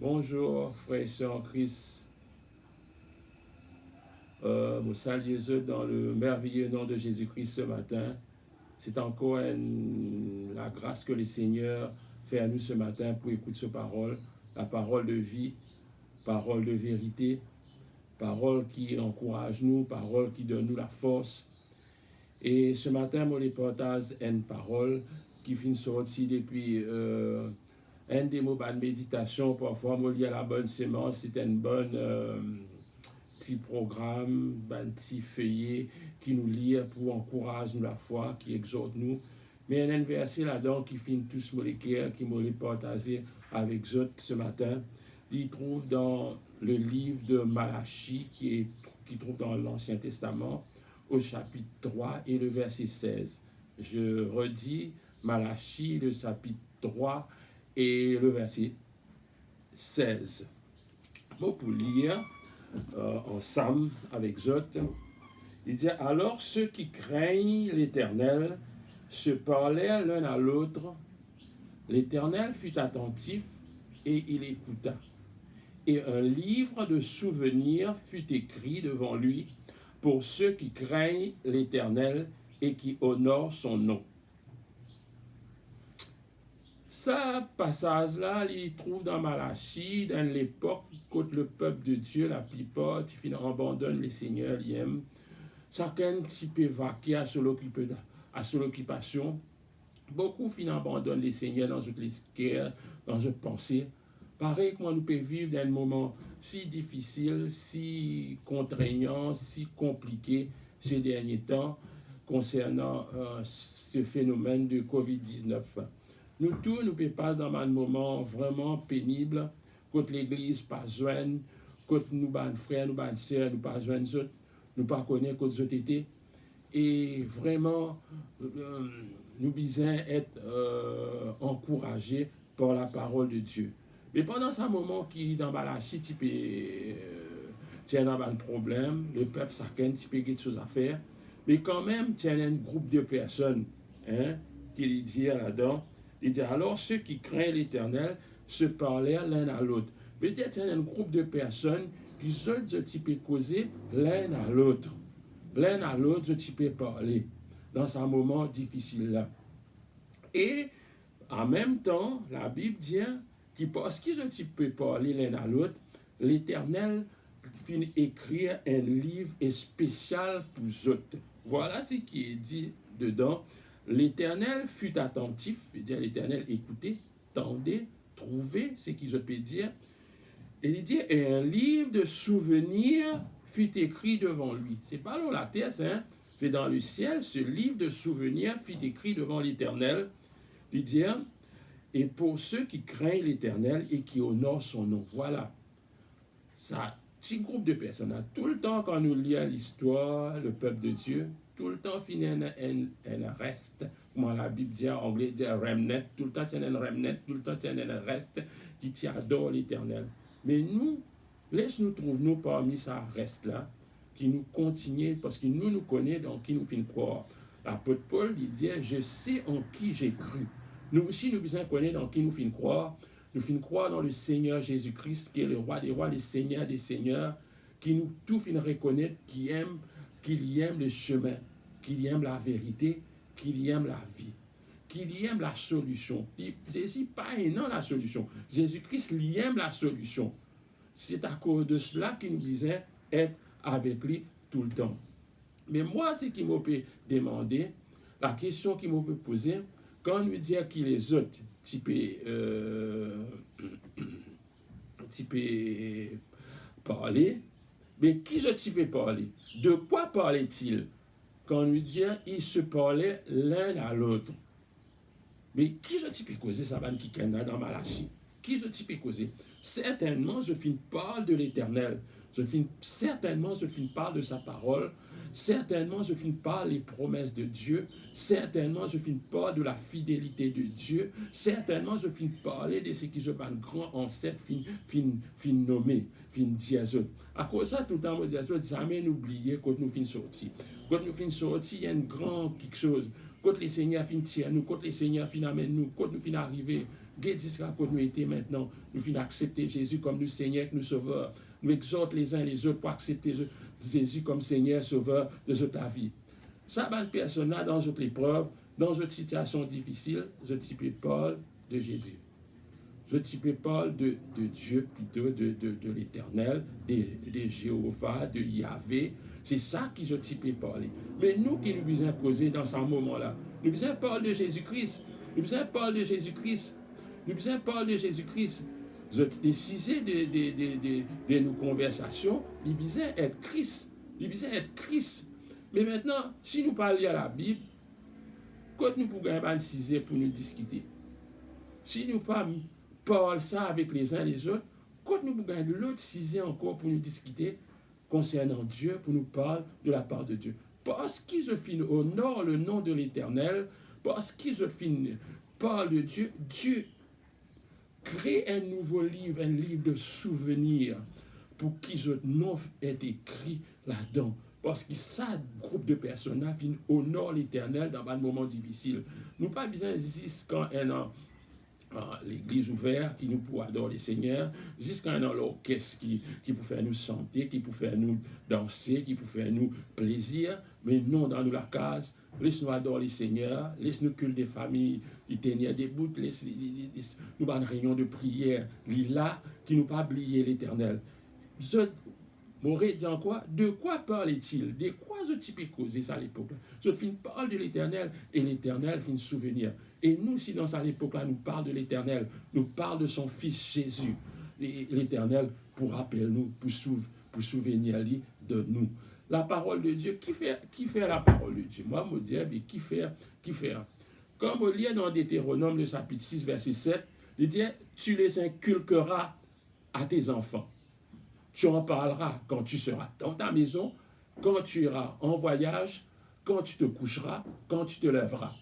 Bonjour, frères et sœurs en Christ. Vous saluez dans le merveilleux nom de Jésus-Christ ce matin. C'est encore la grâce que le Seigneur fait à nous ce matin pour écouter sa parole, la parole de vie, parole de vérité, parole qui encourage nous, parole qui donne nous la force. Et ce matin, moi, les partage une parole qui finit sortie depuis un des mots de méditation. Parfois, moi, lié à la bonne sémence, c'est une bonne petit programme, un petit feuillet qui nous lie pour encourager nous la foi, qui exhorte nous. Mais il y a un verset là-dedans qui finit tous mon cœur, qui m'a partagé avec eux ce matin. Il trouve dans le livre de Malachie, qui trouve dans l'Ancien Testament, au chapitre 3 et le verset 16. Je redis Malachie, le chapitre 3 et le verset 16. Bon, pour lire ensemble avec eux, il dit « Alors ceux qui craignent l'Éternel se parlèrent l'un à l'autre. L'Éternel fut attentif et il écouta. Et un livre de souvenirs fut écrit devant lui pour ceux qui craignent l'Éternel et qui honorent son nom. » Ce passage-là, il trouve dans Malachie, dans l'époque où le peuple de Dieu, la plupart, il abandonne les seigneurs, ils aiment. Chacun peut vaquer à son occupation. Beaucoup abandonnent les seigneurs dans notre cœur, dans notre pensée. Pareil comment nous pouvons vivre dans un moment si difficile, si contraignant, si compliqué ces derniers temps concernant ce phénomène de COVID-19. Nous tous, nous pouvons passer dans un moment vraiment pénible, quand l'Église pas joindre, quand nous, ban frères, nous, ban sœurs, nous pas joindre autres, nous pas connaître quand autres étaient. Et vraiment, nous besoin être encouragés par la parole de Dieu. Mais pendant ce moment qui dans Malachie, tu peux tiens dans un problème, le peuple chacun tu peux quelque chose à faire, mais quand même tu as un groupe de personnes qui lui dit là-dedans. Il dit alors ceux qui craignent l'Éternel se parlèrent l'un à l'autre. Peut-être qu'il y a un groupe de personnes qui sont tu peux causer l'un à l'autre. L'un à l'autre, tu peux parler dans ce moment difficile-là. Et en même temps, la Bible dit que parce qu'ils tu peux parler l'un à l'autre, l'Éternel finit écrire un livre spécial pour eux. Voilà ce qui est dit dedans. L'Éternel fut attentif, dire l'Éternel écoutez, tendez, trouvez ce qu'ils peut dire. Et il dit, et un livre de souvenirs fut écrit devant lui. C'est pas dans la terre, c'est dans le ciel. Ce livre de souvenirs fut écrit devant l'Éternel. Il dit, et pour ceux qui craignent l'Éternel et qui honorent son nom. Voilà. Ça, petit groupe de personnes. Tout le temps, quand nous lisons l'histoire, le peuple de Dieu, tout le temps, il y a un reste. Comment la Bible dit en anglais, dit remnant. Tout le temps, il y a un remnant. Tout le temps, il y a un reste qui adore l'Éternel. Mais nous, laisse-nous trouver parmi ce reste-là, qui nous continue, parce que nous connaissons, donc qui nous fait croire. L'apôtre Paul, il dit, je sais en qui j'ai cru. Nous aussi, nous devons connaître dans qui nous fait croire. Nous fait croire dans le Seigneur Jésus-Christ, qui est le roi des rois, le Seigneur des seigneurs, qui nous tout fait reconnaître, qu'il aime le chemin, qu'il aime la vérité, qu'il aime la vie, qu'il aime la solution. Jésus pas non la solution. Jésus-Christ il aime la solution. C'est à cause de cela qu'il nous disait être avec lui tout le temps. Mais moi, ce qui m'a peut demander, la question qui m'a peut poser, quand nous dit qu'il les autres, tu peux parler, mais qui tu peux parler? De quoi parlait-il? Quand nous dit ils se parlaient l'un à l'autre. Mais qui je peux causer ça va qui est dans Malachie? Qui je peux causer? Certainement, je parle de l'Éternel. Certainement, je parle de sa parole. Certainement, je parle des promesses de Dieu. Certainement, je parle de la fidélité de Dieu. Certainement, je parler de ce qui je un grand ancêtre fin nommé, fin diazot. À cause de ça, tout le temps, jamais n'oublier quand nous fin sorti. Quand nous fin sorti, il y a un grand quelque chose. Quand les seigneurs fin tirer nous, quand les seigneurs fin amène nous, quand nous fin arriver, jusqu'à quand nous étions maintenant, nous fin accepter Jésus comme nous Seigneur, nous Sauveur. Nous exhortons les uns les autres pour accepter Jésus comme Seigneur, Sauveur de toute la vie. Ça, bonne personne là, dans notre épreuve, dans une situation difficile, je type Paul de Jésus. Je type Paul de Dieu, plutôt de l'Éternel, de Jéhovah, de Yahvé. C'est ça qui je type Paul. Mais nous qui nous besoin causer dans ce moment-là, nous besoin Paul de Jésus-Christ. Nous besoin Paul de Jésus-Christ. Nous besoin Paul de Jésus-Christ. Je décide de nos conversations, nous besoin être Christ. Nous besoin être Christ. Mais maintenant, si nous parlons à la Bible, quand nous pouvons avoir pour nous discuter, si nous parlons ça avec les uns les autres, quand nous pouvons l'autre sujet encore pour nous discuter concernant Dieu, pour nous parler de la part de Dieu. Parce qu'ils honorent le nom de l'Éternel, parce qu'ils parlent de Dieu, Dieu crée un nouveau livre, un livre de souvenirs, pour qu'ils nom est écrit là-dedans. Parce que ça, groupe de personnes honorent l'Éternel dans un moment difficile. Nous pas besoin jusqu'à un an l'église ouverte qui nous pour adorer le Seigneur, jusqu'à un an l'orchestre qui peut faire nous chanter, qui peut faire nous danser, qui peut faire nous plaisir, mais non dans nous la case. Laisse-nous adorer le Seigneur, laisse-nous culte des familles, il tenir debout, nous avons une réunion de prière, là, qui nous pas oublier l'Éternel. M'aurait dit en quoi? De quoi parlait-il? De quoi je type causé ça à l'époque? Je fin parle de l'Éternel et l'Éternel fin souvenir. Et nous, si dans cette époque-là, nous parle de l'Éternel, nous parle de son Fils Jésus, l'Éternel pour rappeler nous, pour souvenir de nous. La parole de Dieu, qui fait la parole de Dieu? Moi, je me dis, mais qui fait? Comme on lit dans Deutéronome, le chapitre 6, verset 7, il dit, tu les inculqueras à tes enfants. Tu en parleras quand tu seras dans ta maison, quand tu iras en voyage, quand tu te coucheras, quand tu te lèveras.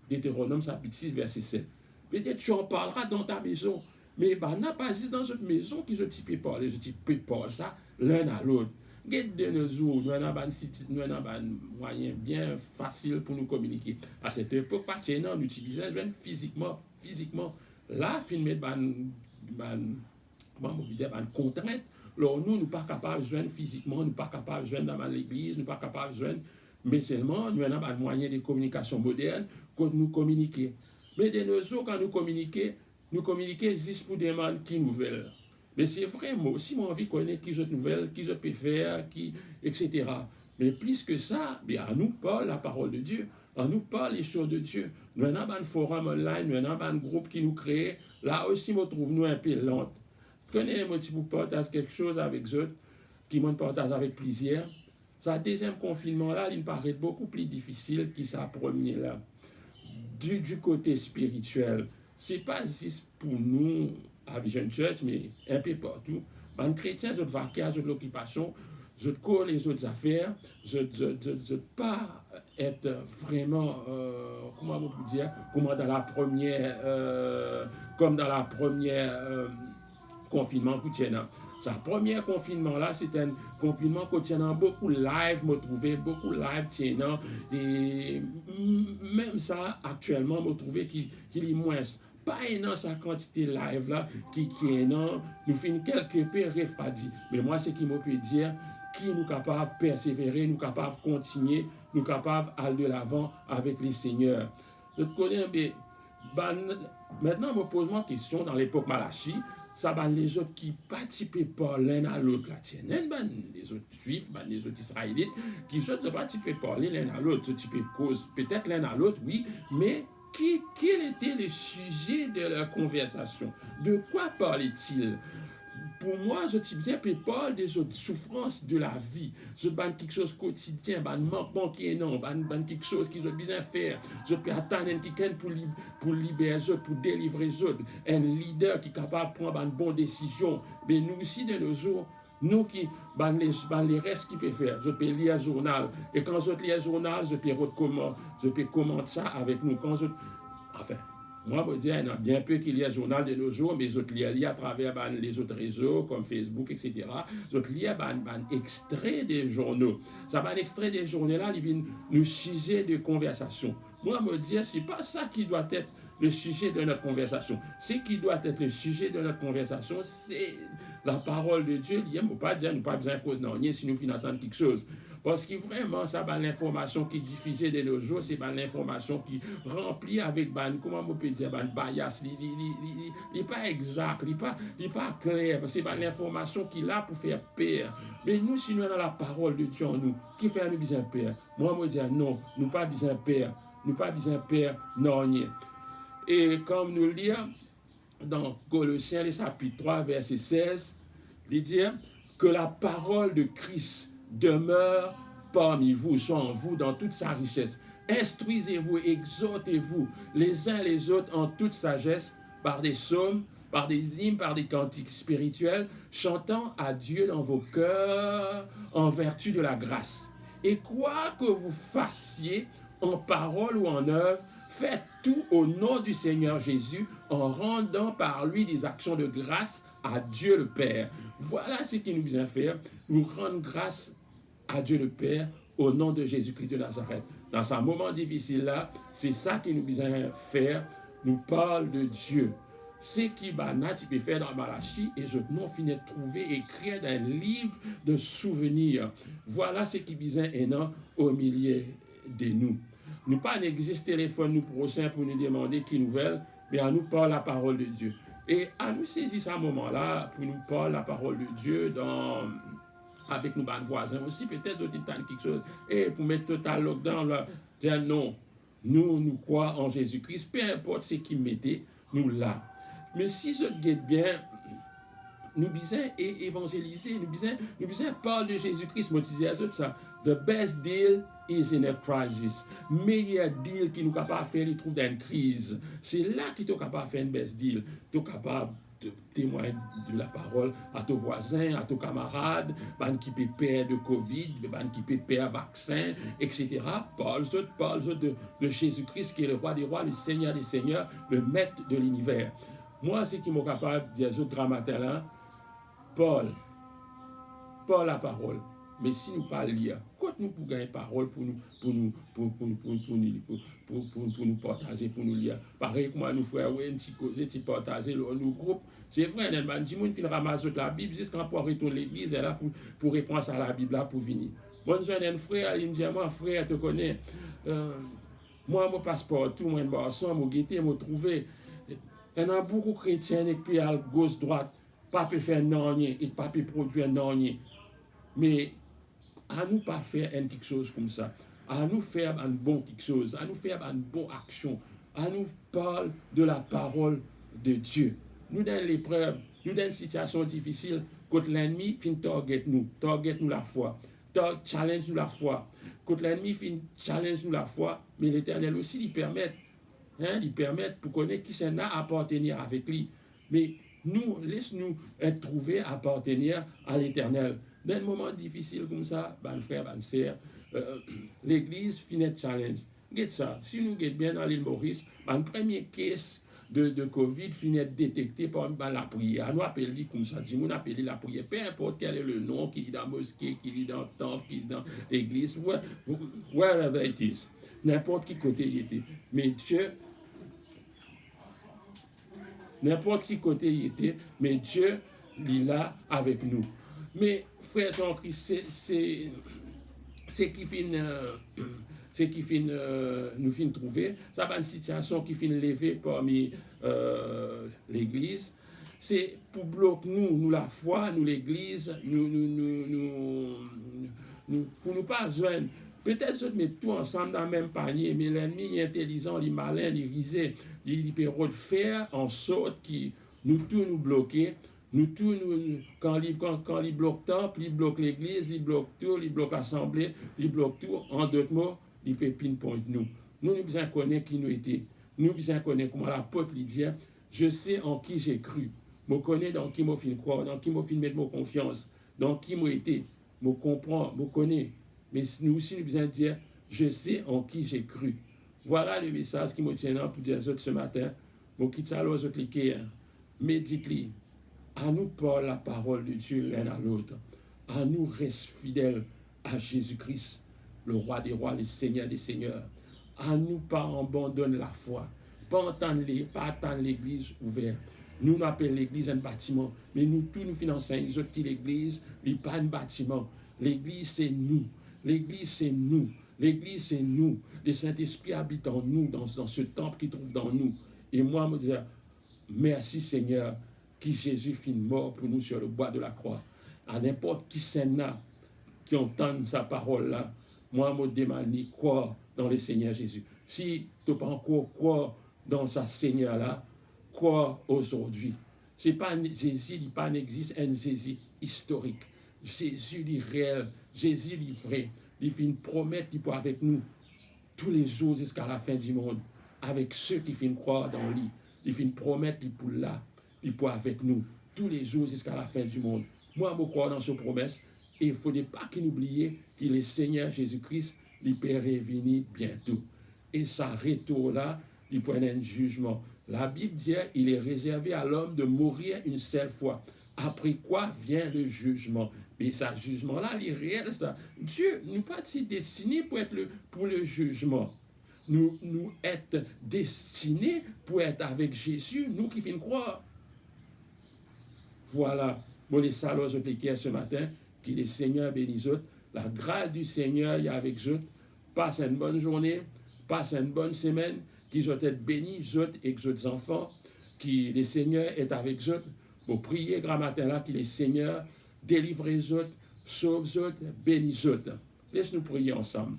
Deutéronome chapitre 6, verset 7. Peut-être tu en parleras dans ta maison, mais n'a pas dit dans cette maison qui se type parler, je type parler ça l'un à l'autre. Guette de nos jours, nous avons un moyen bien facile pour nous communiquer. À cette époque, partiellement, nous utilisons physiquement. Là, filmer contrainte. Alors nous, nous ne sommes pas capables de joindre physiquement, nous ne sommes pas capables de joindre dans l'église, nous ne sommes pas capables de joindre, mais seulement nous avons un moyen de communication moderne quand nous communiquons. Mais de nos jours, quand nous communiquons juste pour des gens qui nous veulent. Mais c'est vrai, moi aussi, j'ai envie de connaître qui je nouvelle, qui je peux faire, etc. Mais plus que ça, à nous parle la parole de Dieu, à nous parle les choses de Dieu. Nous avons un forum online, nous avons un groupe qui nous crée. Là aussi, nous trouvons un peu lente. Connais moi si vous partagez quelque chose avec eux, qui m'ont partagé avec plaisir. Ça deuxième confinement là, il me paraît beaucoup plus difficile que ça premier là. Du côté spirituel, c'est pas juste pour nous à Vision Church, mais un peu partout. Les chrétiens, je vacances, je l'occupation, je cours les autres affaires, je pas être vraiment, comment on peut dire, comme dans la première confinement que tu as. Sa premier confinement là, c'était un confinement que tu as beaucoup live, me trouvé beaucoup live tiennant et même ça actuellement me trouvé qu'il est moins pas énorme sa quantité live là qui est énorme, nous finissons quelque peu refroidi. Mais moi ce qui me peut dire qui nous capable de persévérer, nous capable de continuer, nous capable d'aller de l'avant avec les seigneurs. Je connais mais maintenant je me pose une question dans l'époque Malachie. Ça va les autres qui participent pas l'un à l'autre, les autres juifs, les autres israélites, qui ne participent pas l'un à l'autre, ce type de cause, peut-être l'un à l'autre, oui, mais quel était le sujet de leur conversation? De quoi parlait-il? Pour moi, je disais, pas des autres souffrances de la vie. Je banne quelque chose quotidien, banne manquement qui est non, banne quelque chose qu'ils ont besoin de faire. Je peux attendre quelqu'un pour libérer les autres, pour délivrer les autres. Un leader qui est capable de prendre une bonne décision. Mais nous aussi, de nos jours, nous qui, les restes qui peuvent faire, je peux lire un journal. Et quand je lis un journal, je peux commenter ça avec nous. Moi, je dis, il y a bien peu qu'il y a un journal de nos jours, mais les autres lisent à travers les autres réseaux, comme Facebook, etc. Les autres lisent un extrait des journaux. Ça va un extrait des journaux-là, ils viennent nous sujet de conversation. Moi, me dire, c'est pas ça qui doit être le sujet de notre conversation. Ce qui doit être le sujet de notre conversation, c'est la parole de Dieu. Il ne faut pas dire, nous pas besoin de cause, non, si nous finissons d'entendre quelque chose. Parce que vraiment, ça va l'information qui est diffusée de nos jours, c'est l'information qui remplie avec, comment on peut dire, bias, il n'est pas exact, il n'est pas clair, c'est l'information qui est là pour faire peur. Mais nous, si nous avons la parole de Dieu en nous, qui fait nous besoin de peur? Moi, je dis non, nous pas besoin de peur, nous pas besoin de peur, non, rien. Et comme nous lisons dans Colossiens, le chapitre 3, verset 16, il dit que la parole de Christ demeure parmi vous, soit en vous dans toute sa richesse. Instruisez-vous, exhortez-vous les uns les autres en toute sagesse par des psaumes, par des hymnes, par des cantiques spirituels, chantant à Dieu dans vos cœurs en vertu de la grâce. Et quoi que vous fassiez en parole ou en œuvre, faites tout au nom du Seigneur Jésus en rendant par lui des actions de grâce à Dieu le Père. Voilà ce qu'il nous vient faire, nous rendre grâce à Dieu le Père au nom de Jésus-Christ de Nazareth. Dans ce moment difficile-là, c'est ça qu'il nous vient faire, nous parle de Dieu. Ce qui tu peux faire dans Malachie, et je n'en finis de trouver, écrire dans un livre de souvenirs. Voilà ce qui vient au milieu de nous. Nous pas n'existe téléphone nous prochain pour nous demander qui nouvelle, mais à nous parle la parole de Dieu. Et à nous saisir ce moment-là pour nous parler la parole de Dieu avec nos voisins aussi, peut-être d'autres quelque chose. Et pour mettre total lockdown, là, dire non, nous croyons en Jésus-Christ, peu importe ce qu'il mettait, nous là. Mais si je guette bien, nous besoin évangéliser, nous besoin parler de Jésus-Christ. Moi, je dis à eux ça. The best deal is in a crisis. Meilleur deal qui nous capable de faire, il trouve dans une crise. C'est là qu'il est capable de faire un best deal. Tu es capable de témoigner de la parole à ton voisin, à ton camarade, qui peut perdre de Covid, qui peut perdre vaccin, etc. Parle de Jésus-Christ qui est le roi des rois, le Seigneur des seigneurs, le maître de l'univers. Moi, c'est qui m'est capable de dire aux grammaires là, Paul la parole. Mais si nous pas lire, quand nous pouvons gagner parole pour nous partager, pour nous lire. Pareil que moi, nous frères, oui, nous partager nos groupes. C'est vrai, nous disons qu'on ramasse la Bible jusqu'à pour retourner l'église, et là pour répondre à la Bible là pour venir. Moi, je un frère, il me dit, moi, frère, tu connais, moi, mon passeport, tout, moi, mon guetté, moi, trouvé. Il y en a beaucoup de chrétiens qui à gauche-droite, pas peut faire non rien, et pas peut produire non rien. Mais à nous pas faire quelque chose comme ça, à nous faire une bonne quelque chose, à nous faire une bonne action, à nous parler de la parole de Dieu. Nous dans l'épreuve, nous dans une situation difficile, quand l'ennemi finit target nous la foi, challenge nous la foi. Quand l'ennemi finit challenge nous la foi, mais l'Éternel aussi lui permet, lui permet pour connaître qui s'en a à appartenir avec lui. Mais nous, laisse-nous être trouvés à appartenir à l'Éternel. Dans un moment difficile comme ça, frère, sœur, l'Église finit challenge. Get ça. Si nous get bien dans l'île Maurice, premier case de Covid finit détecté par la prière. Nous appelons comme ça, nous appelons la prière. Peu importe quel est le nom, qui est dans la mosquée, qui est dans le temple, qui est dans l'église, wherever it is. N'importe qui côté il était. Mais Dieu, n'importe qui côté il était, mais Dieu, il est là avec nous. Mais, frères en Christ, c'est qui nous fin trouver, ça va une situation qui fin lever parmi l'Église. C'est pour bloquer nous la foi, nous l'Église, pour nous pas joindre. Peut-être que mettre tout ensemble dans le même panier, mais l'ennemi est intelligent, il est malin, il est risé, il peut faire en sorte que nous tous nous bloquer. Nous tous, quand il bloque le temple, il bloque l'église, il bloque tout, il bloque l'assemblée, il bloque tout. En d'autres mots, il peut pinpoint nous. Nous avons besoin de connaître qui nous étions. Nous avons besoin de connaître comment l'apôtre lui dit, je sais en qui j'ai cru. Je connais dans qui je fin croire, dans qui je fin mettre ma confiance, dans qui je été. Je comprends, je connais. Mais nous aussi, nous avons besoin de dire, je sais en qui j'ai cru. Voilà le message qui me tient pour dire ce matin. Je quitte ça, je clique. Médite-le. À nous parler la parole de Dieu l'un à l'autre. À nous rester fidèles à Jésus-Christ, le roi des rois, le Seigneur des seigneurs. à nous pas abandonner la foi, pas attendre l'église ouverte. Nous appelons l'église un bâtiment, mais nous tous nous finançons les autres qui l'église, n'est pas un bâtiment. L'église c'est nous, l'église c'est nous, l'église c'est nous. Le Saint-Esprit habite en nous, dans ce temple qui trouve dans nous. Et moi, je me dis, merci Seigneur, qui Jésus fit mort pour nous sur le bois de la croix. À n'importe qui Sénat qui entend sa parole là, moi, je me demande de croire dans le Seigneur Jésus. Si tu n'as pas encore croire dans sa Seigneur là, croire aujourd'hui. C'est pas Jésus, il pas n'existe un Jésus historique. Jésus est réel, Jésus est vrai. Il fait une promesse qui peut avec nous tous les jours jusqu'à la fin du monde, avec ceux qui font croire dans lui. Il fait une promesse qui pour là, il peut avec nous tous les jours jusqu'à la fin du monde. Moi, je crois dans cette promesse. Et il ne faudrait pas qu'il oublie que le Seigneur Jésus-Christ, il peut revenir bientôt. Et sa retour là, il prend un jugement. La Bible dit qu'il est réservé à l'homme de mourir une seule fois. Après quoi vient le jugement. Et ce jugement-là, il est réel. Ça. Dieu nous pas si destiné pour le jugement. Nous sommes destinés pour être avec Jésus, nous qui finissons croire. Voilà. Bon, les salons je ce matin. Que le Seigneur bénisse autres. La grâce du Seigneur est avec eux. Passe une bonne journée, passe une bonne semaine. Qu'ils soient bénis, eux et les enfants. Que le Seigneur est avec eux. Pour prier grand matin là, que le Seigneur délivre les autres, sauve eux, bénisse eux. Laisse-nous prier ensemble.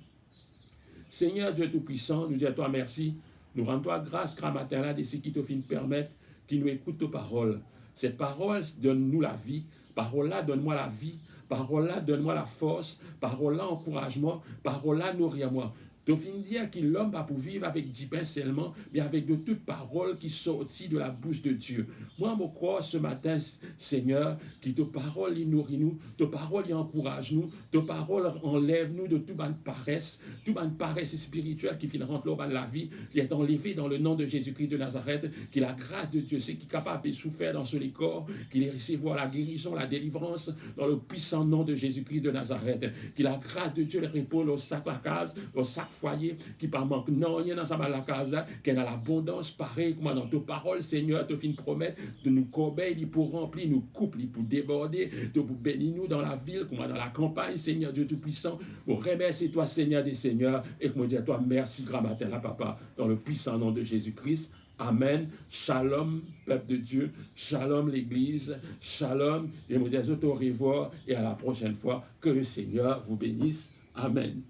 Seigneur Dieu Tout-Puissant, nous disons à toi merci. Nous rendons toi grâce grand matin là de ce qui te fait permettre qu'il nous écoute tes paroles. Cette parole donne-nous la vie. Parole là, donne-moi la vie. Parole là, donne-moi la force. Parole là, encouragement. Parole là, nourris-moi. Tu finis de dire que l'homme va pour vivre avec 10 pains seulement, mais avec de toutes paroles qui sortent de la bouche de Dieu. Moi, je crois ce matin, Seigneur, que tes paroles nourrissent-nous, tes paroles encouragent-nous, tes paroles enlèvent-nous de toute paresse spirituelle qui finit rentrer dans la vie, qui est enlevée dans le nom de Jésus-Christ de Nazareth, que la grâce de Dieu, c'est qui est capable de souffrir dans ce corps, qu'il ait recevoir la guérison, la délivrance dans le puissant nom de Jésus-Christ de Nazareth, que la grâce de Dieu les répond au sac la case, au sac foyer qui pas manque non rien dans sa la case là qui a l'abondance pareil comme dans tes paroles Seigneur te fin promettre de nous corbeille pour remplir nous couples pour déborder de pour bénir nous dans la ville comme dans la campagne Seigneur Dieu tout-puissant pour remercier toi Seigneur des seigneurs et que moi dire toi merci grand matin là papa dans le puissant nom de Jésus-Christ. Amen. Shalom, peuple de Dieu. Shalom, l'Église. Shalom. Et nous disons au revoir et à la prochaine fois. Que le Seigneur vous bénisse. Amen.